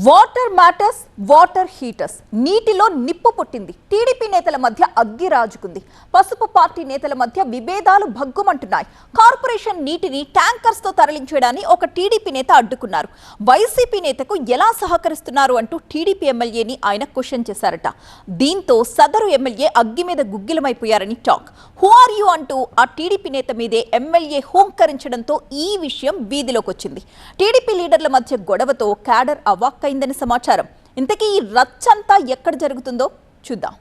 Water matters water heaters నీటిలో నిప్పు పుట్టింది. టీడీపీ నేతల మధ్య అగ్గి రాజుకుంది. పసుపు పార్టీ నేతల మధ్య విభేదాలు భగ్గుమంటున్నాయి. కార్పొరేషన్ నీటిని ట్యాంకర్స్ తో తరలించడాన్ని ఒక టీడీపీ నేత అడ్డుకున్నారు. వైసీపీ నేతకు ఎలా సహకరిస్తున్నారు అంటూ టీడీపీ ఎమ్మెల్యేని ఆయన క్వశ్చన్ చేశారట. దీంతో సదరు ఎమ్మెల్యే అగ్గి మీద గుగ్గిలమైపోయారని టాక్. హూ ఆర్ యూ అంటూ ఆ టీడీపీ నేత మీదే ఎమ్మెల్యే హోంకరించడంతో ఈ విషయం వీధిలోకి వచ్చింది. టీడీపీ లీడర్ల మధ్య గొడవతో క్యాడర్ అవాక్కైందని సమాచారం. ఇంతకీ ఈ రచ్చంతా ఎక్కడ జరుగుతుందో చూద్దాం.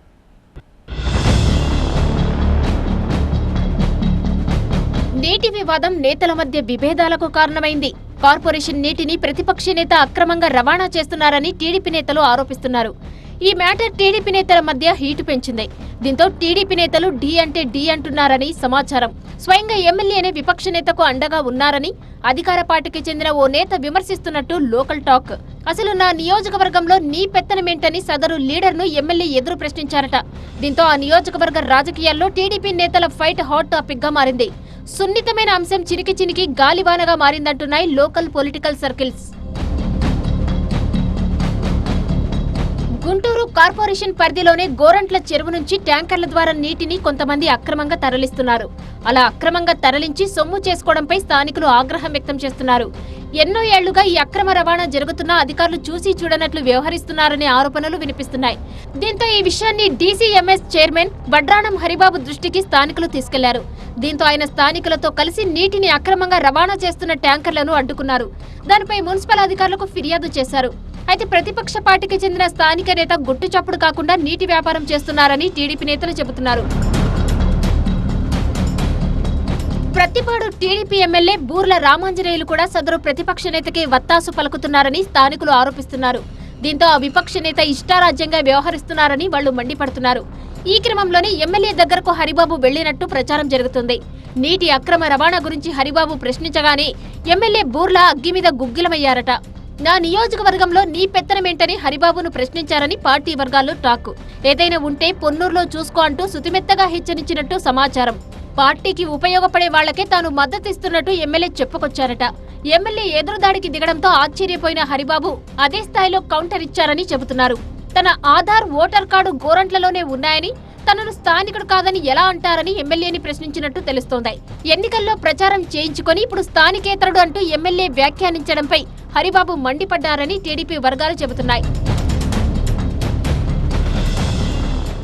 నీటి వివాదం నేతల మధ్య విభేదాలకు కారణమైంది. కార్పొరేషన్ నీటిని ప్రతిపక్ష నేత అక్రమంగా రవాణా చేస్తున్నారని టీడీపీ నేతలు ఆరోపిస్తున్నారు. ఈ మ్యాటర్ టీడీపీ నేతల మధ్య హీటు పెంచింది. దీంతో టీడీపీ నేతలు డి అంటే డి అంటున్నారని సమాచారం. స్వయంగా ఎమ్మెల్యేనే విపక్ష నేతకు అండగా ఉన్నారని అధికార పార్టీకి చెందిన ఓ నేత విమర్శిస్తున్నట్టు లోకల్ టాక్. అసలు నా నియోజకవర్గంలో నీ పెత్తనమేంటని సదరు లీడర్ను ఎమ్మెల్యే ఎదురు ప్రశ్నించారట. దీంతో ఆ నియోజకవర్గ రాజకీయాల్లో టీడీపీ నేతల ఫైట్ హాట్ టాపిక్ గా మారింది. సున్నితమైన అంశం చినికి చినికి గాలివానగా మారిందంటున్నాయి local political circles. Guntur corporation పరిధిలోనే గోరంట్ల చెరువు నుంచి ట్యాంకర్ల ద్వారా నీటిని కొంతమంది అక్రమంగా తరలిస్తున్నారు. అలా అక్రమంగా తరలించి సొమ్ము చేసుకోవడంపై స్థానికులు ఆగ్రహం వ్యక్తం చేస్తున్నారు. ఎన్నో ఏళ్లుగా ఈ అక్రమ రవాణా జరుగుతున్నా అధికారులు చూసి చూడనట్లు వ్యవహరిస్తున్నారనే ఆరోపణలు వినిపిస్తున్నాయి. దీంతో ఈ విషయాన్ని డీసీఎంఎస్ చైర్మన్ వడ్రాణం హరిబాబు దృష్టికి స్థానికులు తీసుకెళ్లారు. దీంతో ఆయన స్థానికులతో కలిసి నీటిని అక్రమంగా రవాణా చేస్తున్న ట్యాంకర్లను అడ్డుకున్నారు. దానిపై మున్సిపల్ అధికారులకు ఫిర్యాదు చేశారు. అయితే ప్రతిపక్ష పార్టీకి చెందిన స్థానిక నేత గుట్టు చప్పుడు కాకుండా నీటి వ్యాపారం చేస్తున్నారని టీడీపీ నేతలు చెబుతున్నారు. ప్రతిపాడు టీడీపీ ఎమ్మెల్యే బూర్ల రామాంజనేయులు కూడా సదరు ప్రతిపక్ష నేతకి వత్తాసు పలుకుతున్నారని స్థానికులు ఆరోపిస్తున్నారు. దీంతో ఆ విపక్ష నేత ఇష్టారాజ్యంగా వ్యవహరిస్తున్నారని వాళ్లు మండిపడుతున్నారు. ఈ క్రమంలోనే ఎమ్మెల్యే దగ్గరకు హరిబాబు వెళ్లినట్టు ప్రచారం జరుగుతుంది. నీటి అక్రమ రవాణా గురించి హరిబాబు ప్రశ్నించగానే ఎమ్మెల్యే బూర్ల అగ్గి మీద గుగ్గిలమయ్యారట. నా నియోజకవర్గంలో నీ పెత్తనమేంటని హరిబాబును ప్రశ్నించారని పార్టీ వర్గాల్లో టాక్. ఏదైనా ఉంటే పొన్నూరులో చూసుకో అంటూ సుతిమెత్తగా హెచ్చరించినట్టు సమాచారం. పార్టీకి ఉపయోగపడే వాళ్లకే తాను మద్దతిస్తున్నట్టు ఎమ్మెల్యే చెప్పుకొచ్చారట. ఎమ్మెల్యే ఎదురుదాడికి దిగడంతో ఆశ్చర్యపోయిన హరిబాబు అదే స్థాయిలో కౌంటర్ ఇచ్చారని చెబుతున్నారు. తన ఆధార్ ఓటర్ కార్డు గోరంట్లలోనే ఉన్నాయని, తనను స్థానికుడు కాదని ఎలా అంటారని ఎమ్మెల్యేని ప్రశ్నించినట్టు తెలుస్తోంది. ఎన్నికల్లో ప్రచారం చేయించుకొని ఇప్పుడు స్థానికేతరుడు అంటూ ఎమ్మెల్యే వ్యాఖ్యానించడంపై హరిబాబు మండిపడ్డారని టీడీపీ వర్గాలు చెబుతున్నాయి.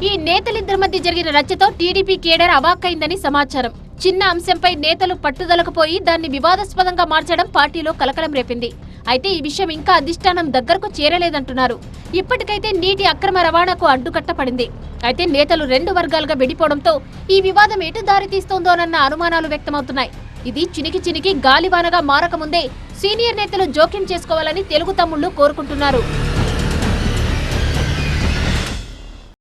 ఈ నేతలిద్దరి మధ్య జరిగిన రచ్చతో టీడీపీ కేడర్ అవాక్కైందని సమాచారం. చిన్న అంశంపై నేతలు పట్టుదలకు పోయి దాన్ని వివాదాస్పదంగా మార్చడం పార్టీలో కలకలం రేపింది. అయితే ఈ విషయం ఇంకా అధిష్టానం దగ్గరకు చేరలేదంటున్నారు. ఇప్పటికైతే నీటి అక్రమ రవాణాకు అడ్డుకట్ట పడింది. అయితే నేతలు రెండు వర్గాలుగా విడిపోవడంతో ఈ వివాదం ఎటు దారి తీస్తోందోనన్న అనుమానాలు వ్యక్తమవుతున్నాయి. ఇది చినికి చినికి గాలివానగా మారకముందే సీనియర్ నేతలు జోక్యం చేసుకోవాలని తెలుగు తమ్ముళ్లు కోరుకుంటున్నారు.